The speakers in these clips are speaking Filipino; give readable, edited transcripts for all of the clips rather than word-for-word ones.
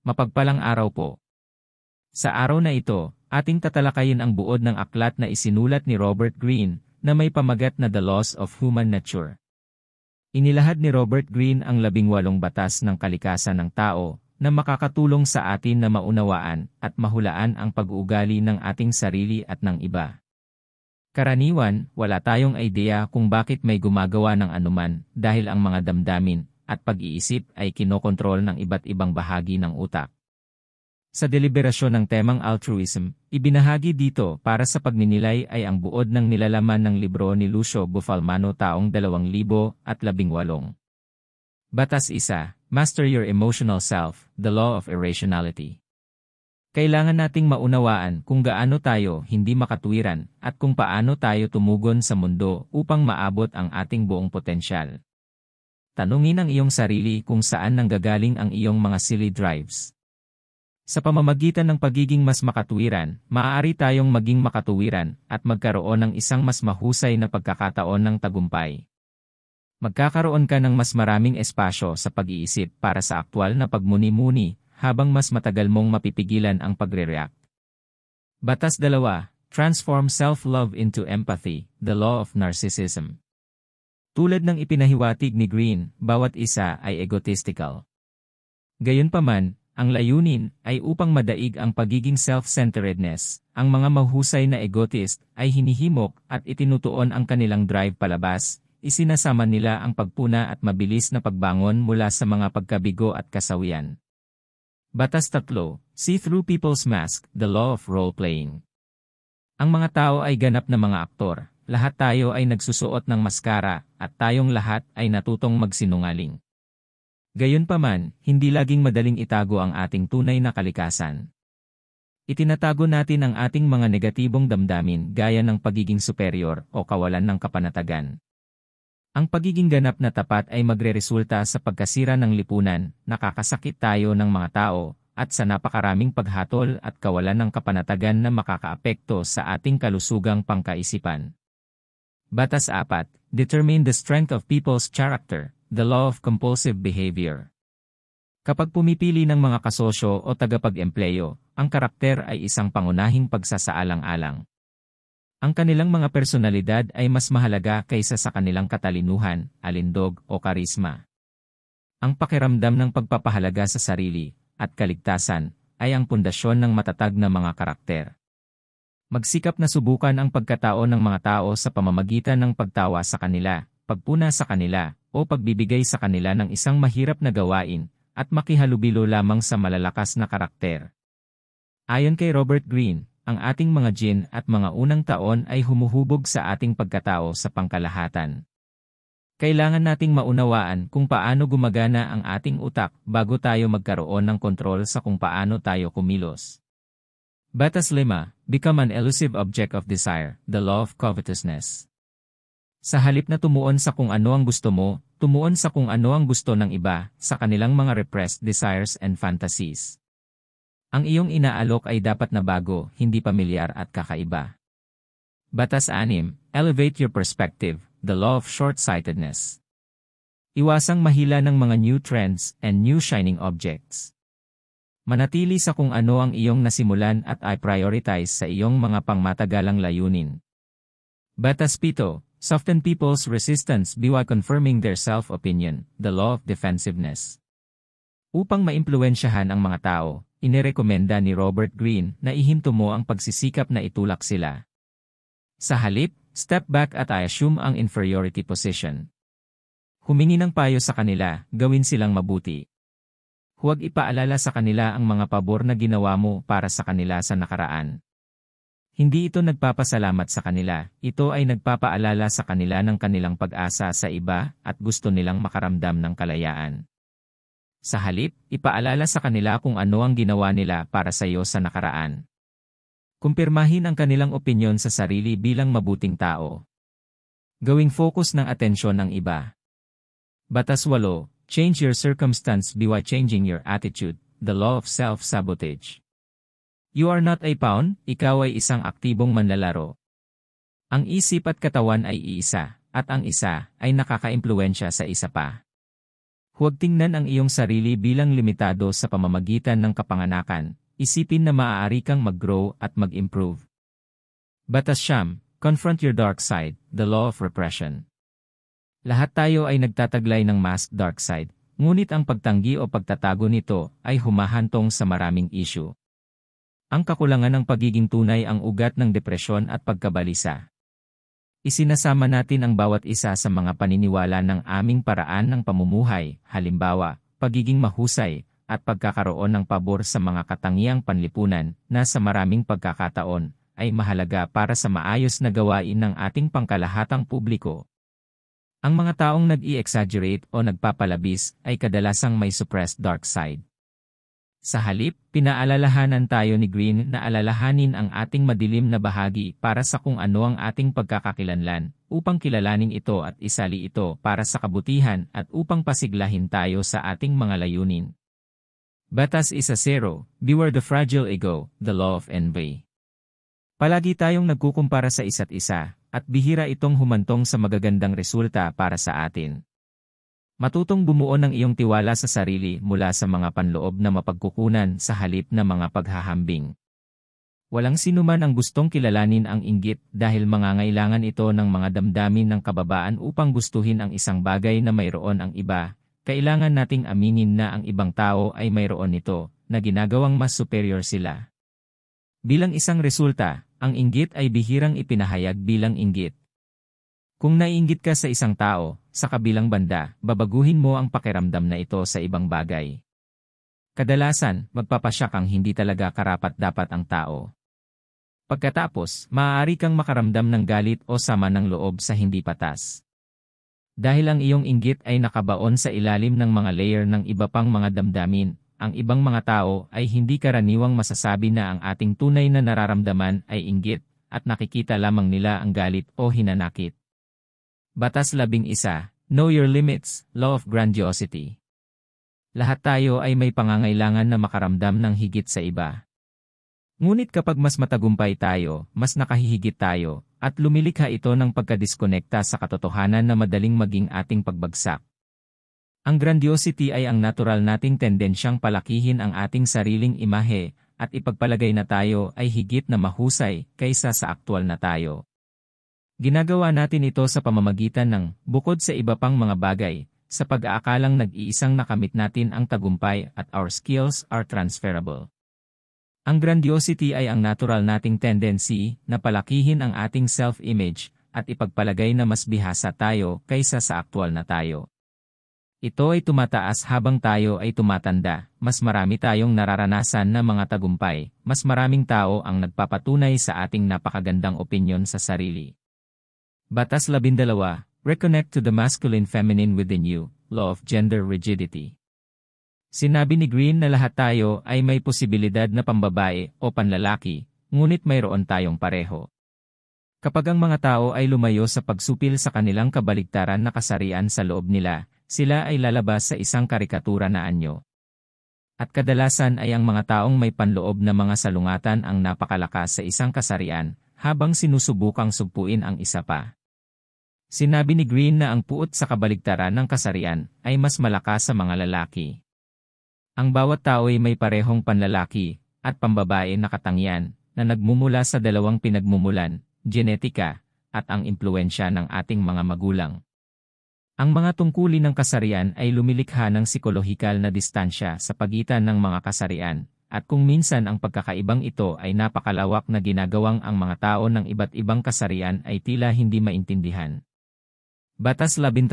Mapagpalang araw po. Sa araw na ito, ating tatalakayin ang buod ng aklat na isinulat ni Robert Greene, na may pamagat na The Laws of Human Nature. Inilahad ni Robert Greene ang 18 batas ng kalikasan ng tao, na makakatulong sa atin na maunawaan at mahulaan ang pag-uugali ng ating sarili at ng iba. Karaniwan, wala tayong ideya kung bakit may gumagawa ng anuman dahil ang mga damdamin at pag-iisip ay kinokontrol ng iba't ibang bahagi ng utak. Sa deliberasyon ng temang altruism, ibinahagi dito para sa pagninilay ay ang buod ng nilalaman ng libro ni Lucio Bufalmano taong 2018. Batas 1. Master your emotional self, the law of irrationality. Kailangan nating maunawaan kung gaano tayo hindi makatuwiran at kung paano tayo tumugon sa mundo upang maabot ang ating buong potensyal. Tanungin ang iyong sarili kung saan nanggagaling ang iyong mga silly drives. Sa pamamagitan ng pagiging mas makatuwiran, maaari tayong maging makatuwiran at magkaroon ng isang mas mahusay na pagkakataon ng tagumpay. Magkakaroon ka ng mas maraming espasyo sa pag-iisip para sa aktwal na pagmuni-muni, habang mas matagal mong mapipigilan ang pagre-react. Batas 2. Transform self-love into empathy, the law of narcissism. Tulad ng ipinahiwatig ni Greene, bawat isa ay egotistical. Gayunpaman, ang layunin ay upang madaig ang pagiging self-centeredness. Ang mga mahusay na egotist ay hinihimok at itinutuon ang kanilang drive palabas. Isinasama nila ang pagpuna at mabilis na pagbangon mula sa mga pagkabigo at kasawian. Batas 3. See through people's mask, the law of role-playing. Ang mga tao ay ganap na mga aktor. Lahat tayo ay nagsusuot ng maskara at tayong lahat ay natutong magsinungaling. Gayunpaman, hindi laging madaling itago ang ating tunay na kalikasan. Itinatago natin ang ating mga negatibong damdamin gaya ng pagiging superior o kawalan ng kapanatagan. Ang pagiging ganap na tapat ay magreresulta sa pagkasira ng lipunan, nakakasakit tayo ng mga tao, at sa napakaraming paghatol at kawalan ng kapanatagan na makakaapekto sa ating kalusugang pangkaisipan. Batas 4. Determine the strength of people's character, the law of compulsive behavior. Kapag pumipili ng mga kasosyo o tagapag-empleyo, ang karakter ay isang pangunahing pagsasaalang-alang. Ang kanilang mga personalidad ay mas mahalaga kaysa sa kanilang katalinuhan, alindog o karisma. Ang pakiramdam ng pagpapahalaga sa sarili at kaligtasan ay ang pundasyon ng matatag na mga karakter. Magsikap na subukan ang pagkatao ng mga tao sa pamamagitan ng pagtawa sa kanila, pagpuna sa kanila, o pagbibigay sa kanila ng isang mahirap na gawain, at makihalubilo lamang sa malalakas na karakter. Ayon kay Robert Greene, ang ating mga gene at mga unang taon ay humuhubog sa ating pagkatao sa pangkalahatan. Kailangan nating maunawaan kung paano gumagana ang ating utak bago tayo magkaroon ng kontrol sa kung paano tayo kumilos. Batas 5. Become an elusive object of desire, the law of covetousness. Sa halip na tumuon sa kung ano ang gusto mo, tumuon sa kung ano ang gusto ng iba, sa kanilang mga repressed desires and fantasies. Ang iyong inaalok ay dapat na bago, hindi pamilyar at kakaiba. Batas 6. Elevate your perspective, the law of short-sightedness. Iwasang mahila ng mga new trends and new shining objects. Manatili sa kung ano ang iyong nasimulan at i-prioritize sa iyong mga pangmatagalang layunin. Batas 7. Soften people's resistance by confirming their self-opinion, the law of defensiveness. Upang maimpluwensyahan ang mga tao, inirekomenda ni Robert Greene na ihinto mo ang pagsisikap na itulak sila. Sa halip, step back at i-assume ang inferiority position. Humingi ng payo sa kanila, gawin silang mabuti. Huwag ipaalala sa kanila ang mga pabor na ginawa mo para sa kanila sa nakaraan. Hindi ito nagpapasalamat sa kanila, ito ay nagpapaalala sa kanila ng kanilang pag-asa sa iba at gusto nilang makaramdam ng kalayaan. Sa halip, ipaalala sa kanila kung ano ang ginawa nila para sa iyo sa nakaraan. Kumpirmahin ang kanilang opinyon sa sarili bilang mabuting tao. Gawing focus ng atensyon ng iba. Batas 8. Change your circumstance by changing your attitude, the law of self-sabotage. You are not a pawn, ikaw ay isang aktibong manlalaro. Ang isip at katawan ay iisa, at ang isa ay nakakaimpluwensya sa isa pa. Huwag tingnan ang iyong sarili bilang limitado sa pamamagitan ng kapanganakan. Isipin na maaari kang mag-grow at mag-improve. Batas 9, confront your dark side, the law of repression. Lahat tayo ay nagtataglay ng masked dark side, ngunit ang pagtanggi o pagtatago nito ay humahantong sa maraming issue. Ang kakulangan ng pagiging tunay ang ugat ng depresyon at pagkabalisa. Isinasama natin ang bawat isa sa mga paniniwala ng aming paraan ng pamumuhay, halimbawa, pagiging mahusay, at pagkakaroon ng pabor sa mga katangiang panlipunan na sa maraming pagkakataon ay mahalaga para sa maayos na gawain ng ating pangkalahatang publiko. Ang mga taong nag-i-exaggerate o nagpapalabis ay kadalasang may suppressed dark side. Sa halip, pinaalalahanan tayo ni Green na alalahanin ang ating madilim na bahagi para sa kung ano ang ating pagkakakilanlan, upang kilalanin ito at isali ito para sa kabutihan at upang pasiglahin tayo sa ating mga layunin. Batas 1-0, beware the fragile ego, the law of envy. Palagi tayong nagkukumpara sa isa't isa, at bihira itong humantong sa magagandang resulta para sa atin. Matutong bumuo ng iyong tiwala sa sarili mula sa mga panloob na mapagkukunan sa halip na mga paghahambing. Walang sinuman ang gustong kilalanin ang inggit dahil mangangailangan ito ng mga damdamin ng kababaan upang gustuhin ang isang bagay na mayroon ang iba. Kailangan nating aminin na ang ibang tao ay mayroon nito, na ginagawang mas superior sila. Bilang isang resulta, ang inggit ay bihirang ipinahayag bilang inggit. Kung naiinggit ka sa isang tao, sa kabilang banda, babaguhin mo ang pakiramdam na ito sa ibang bagay. Kadalasan, magpapasya kang hindi talaga karapat-dapat ang tao. Pagkatapos, maaari kang makaramdam ng galit o sama ng loob sa hindi patas. Dahil ang iyong inggit ay nakabaon sa ilalim ng mga layer ng iba pang mga damdamin, ang ibang mga tao ay hindi karaniwang masasabi na ang ating tunay na nararamdaman ay inggit, at nakikita lamang nila ang galit o hinanakit. Batas 11, know your limits, law of grandiosity. Lahat tayo ay may pangangailangan na makaramdam ng higit sa iba. Ngunit kapag mas matagumpay tayo, mas nakahihigit tayo, at lumilikha ito ng pagkadiskonekta sa katotohanan na madaling maging ating pagbagsak. Ang grandiosity ay ang natural nating tendensyang palakihin ang ating sariling imahe, at ipagpalagay na tayo ay higit na mahusay kaysa sa aktwal na tayo. Ginagawa natin ito sa pamamagitan ng, bukod sa iba pang mga bagay, sa pag-aakalang nag-iisang nakamit natin ang tagumpay at our skills are transferable. Ang grandiosity ay ang natural nating tendency na palakihin ang ating self-image at ipagpalagay na mas bihasa tayo kaysa sa aktwal na tayo. Ito ay tumataas habang tayo ay tumatanda, mas marami tayong nararanasan na mga tagumpay, mas maraming tao ang nagpapatunay sa ating napakagandang opinyon sa sarili. Batas 12, reconnect to the masculine-feminine within you, law of gender rigidity. Sinabi ni Green na lahat tayo ay may posibilidad na pambabae o panlalaki, ngunit mayroon tayong pareho. Kapag ang mga tao ay lumayo sa pagsupil sa kanilang kabaligtaran na kasarian sa loob nila, sila ay lalabas sa isang karikatura na anyo. At kadalasan ay ang mga taong may panloob na mga salungatan ang napakalakas sa isang kasarian, habang sinusubukang sugpuin ang isa pa. Sinabi ni Green na ang puot sa kabaligtaran ng kasarian ay mas malakas sa mga lalaki. Ang bawat tao ay may parehong panlalaki at pambabae na katangian na nagmumula sa dalawang pinagmumulan, genetika, at ang impluensya ng ating mga magulang. Ang mga tungkulin ng kasarian ay lumilikha ng psikolohikal na distansya sa pagitan ng mga kasarian, at kung minsan ang pagkakaibang ito ay napakalawak na ginagawang ang mga tao ng iba't ibang kasarian ay tila hindi maintindihan. Batas 13,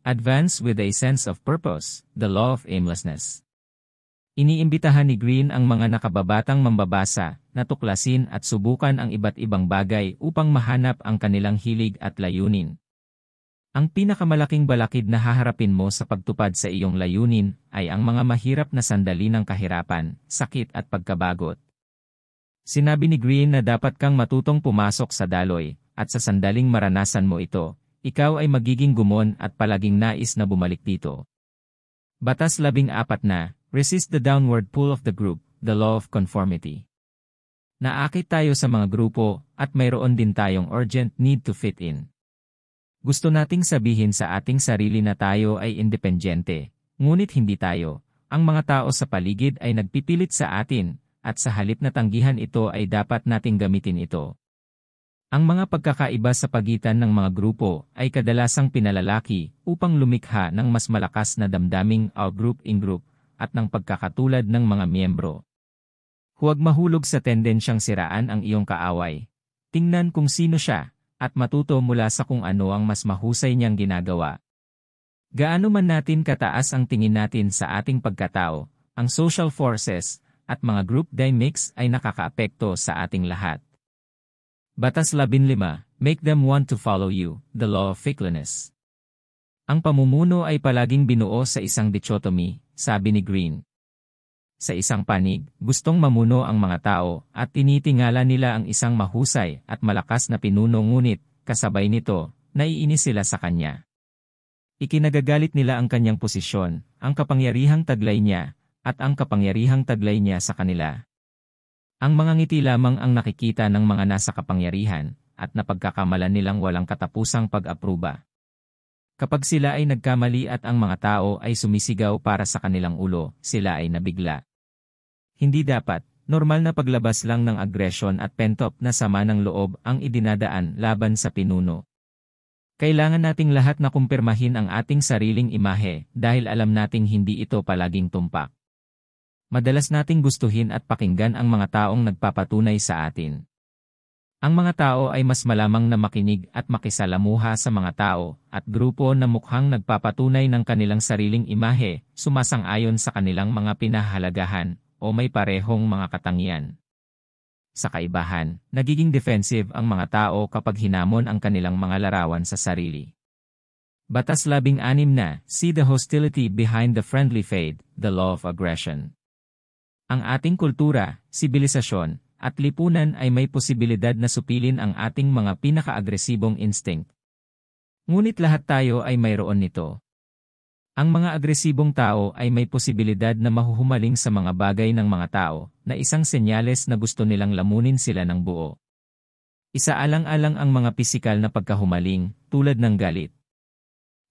advance with a sense of purpose, the law of aimlessness. Iniimbitahan ni Green ang mga nakababatang mambabasa na tuklasin at subukan ang iba't ibang bagay upang mahanap ang kanilang hilig at layunin. Ang pinakamalaking balakid na haharapin mo sa pagtupad sa iyong layunin ay ang mga mahirap na sandali ng kahirapan, sakit at pagkabagot. Sinabi ni Green na dapat kang matutong pumasok sa daloy, at sa sandaling maranasan mo ito, ikaw ay magiging gumon at palaging nais na bumalik dito. Batas 14 na, resist the downward pull of the group, the law of conformity. Naakit tayo sa mga grupo, at mayroon din tayong urgent need to fit in. Gusto nating sabihin sa ating sarili na tayo ay independyente, Ngunit hindi tayo. Ang mga tao sa paligid ay nagpipilit sa atin, at sa halip na tanggihan ito ay dapat nating gamitin ito. Ang mga pagkakaiba sa pagitan ng mga grupo ay kadalasang pinalalaki upang lumikha ng mas malakas na damdaming out-group in-group at ng pagkakatulad ng mga miyembro. Huwag mahulog sa tendensyang siraan ang iyong kaaway. Tingnan kung sino siya, at matuto mula sa kung ano ang mas mahusay niyang ginagawa. Gaano man natin kataas ang tingin natin sa ating pagkatao, ang social forces at mga group dynamics ay nakakaapekto sa ating lahat. Batas 15, make them want to follow you, the law of fickleness. Ang pamumuno ay palaging binuo sa isang dichotomy, sabi ni Green. Sa isang panig, gustong mamuno ang mga tao at tinitingala nila ang isang mahusay at malakas na pinuno, ngunit, kasabay nito, naiinis sila sa kanya. Ikinagagalit nila ang kanyang posisyon, ang kapangyarihang taglay niya, at ang kapangyarihang taglay niya sa kanila. Ang mga ngiti lamang ang nakikita ng mga nasa kapangyarihan, at napagkakamalan nilang walang katapusang pag-apruba. Kapag sila ay nagkamali at ang mga tao ay sumisigaw para sa kanilang ulo, sila ay nabigla. Hindi dapat, normal na paglabas lang ng agresyon at pent-up na sama ng loob ang idinadaan laban sa pinuno. Kailangan nating lahat na kumpirmahin ang ating sariling imahe dahil alam nating hindi ito palaging tumpak. Madalas nating gustuhin at pakinggan ang mga taong nagpapatunay sa atin. Ang mga tao ay mas malamang na makinig at makisalamuha sa mga tao at grupo na mukhang nagpapatunay ng kanilang sariling imahe, sumasang-ayon sa kanilang mga pinahahalagahan o may parehong mga katangian. Sa kaibahan, nagiging defensive ang mga tao kapag hinamon ang kanilang mga larawan sa sarili. Batas 16 na, see the hostility behind the friendly fade, the law of aggression. Ang ating kultura, sibilisasyon, at lipunan ay may posibilidad na supilin ang ating mga pinaka-agresibong instinct. Ngunit lahat tayo ay mayroon nito. Ang mga agresibong tao ay may posibilidad na mahuhumaling sa mga bagay ng mga tao, na isang senyales na gusto nilang lamunin sila ng buo. Isaalang-alang ang mga pisikal na pagkahumaling, tulad ng galit.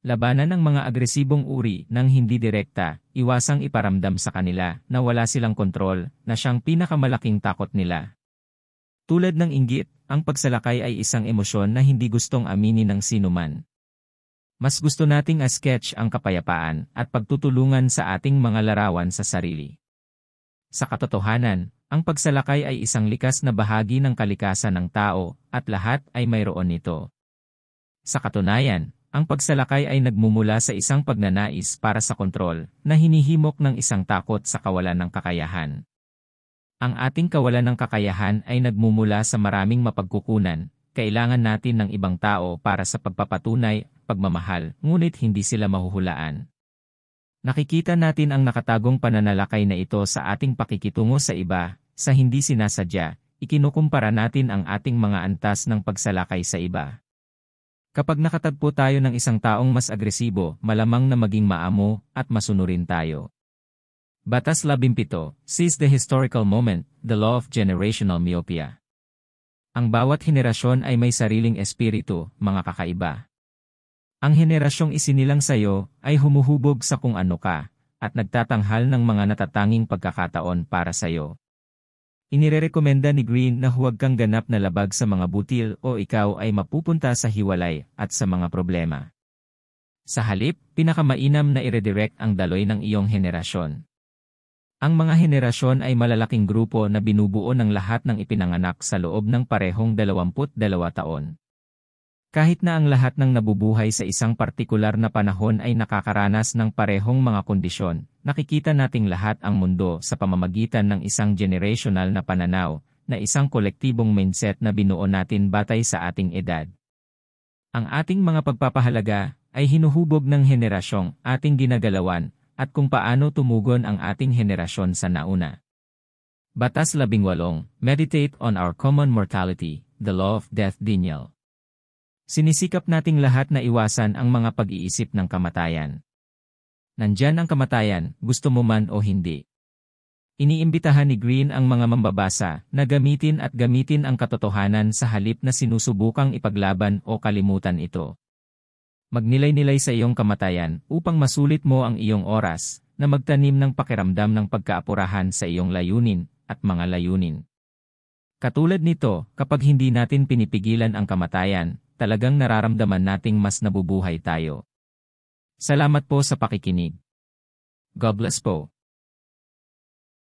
Labanan ang mga agresibong uri ng hindi direkta, iwasang iparamdam sa kanila na wala silang kontrol, na siyang pinakamalaking takot nila. Tulad ng inggit, ang pagsalakay ay isang emosyon na hindi gustong aminin ng sinuman. Mas gusto nating sketch ang kapayapaan at pagtutulungan sa ating mga larawan sa sarili. Sa katotohanan, ang pagsalakay ay isang likas na bahagi ng kalikasan ng tao at lahat ay mayroon nito. Sa katunayan, ang pagsalakay ay nagmumula sa isang pagnanais para sa kontrol na hinihimok ng isang takot sa kawalan ng kakayahan. Ang ating kawalan ng kakayahan ay nagmumula sa maraming mapagkukunan. Kailangan natin ng ibang tao para sa pagpapatunay, pagmamahal, ngunit hindi sila mahuhulaan. Nakikita natin ang nakatagong pananalakay na ito sa ating pakikitungo sa iba, sa hindi sinasadya, ikinukumpara natin ang ating mga antas ng pagsalakay sa iba. Kapag nakatagpo tayo ng isang taong mas agresibo, malamang na maging maamo at masunurin tayo. Batas 17, seize the historical moment, the law of generational myopia. Ang bawat henerasyon ay may sariling espiritu, mga kakaiba. Ang henerasyong isinilang sayo ay humuhubog sa kung ano ka, at nagtatanghal ng mga natatanging pagkakataon para sayo. Inirerekomenda ni Green na huwag kang ganap na labag sa mga butil o ikaw ay mapupunta sa hiwalay at sa mga problema. Sa halip, pinakamainam na i-redirect ang daloy ng iyong henerasyon. Ang mga henerasyon ay malalaking grupo na binubuo ng lahat ng ipinanganak sa loob ng parehong 22 taon. Kahit na ang lahat ng nabubuhay sa isang partikular na panahon ay nakakaranas ng parehong mga kondisyon, nakikita nating lahat ang mundo sa pamamagitan ng isang generational na pananaw, na isang kolektibong mindset na binuo natin batay sa ating edad. Ang ating mga pagpapahalaga ay hinuhubog ng henerasyong ating ginagalawan, at kung paano tumugon ang ating henerasyon sa nauna. Batas 18, meditate on our common mortality, the law of death denial. Sinisikap nating lahat na iwasan ang mga pag-iisip ng kamatayan. Nandyan ang kamatayan, gusto mo man o hindi. Iniimbitahan ni Green ang mga mambabasa na gamitin ang katotohanan sa halip na sinusubukang ipaglaban o kalimutan ito. Magnilay-nilay sa iyong kamatayan upang masulit mo ang iyong oras na magtanim ng pakiramdam ng pagkaapurahan sa iyong layunin at mga layunin. Katulad nito, kapag hindi natin pinipigilan ang kamatayan, talagang nararamdaman nating mas nabubuhay tayo. Salamat po sa pakikinig. God bless po.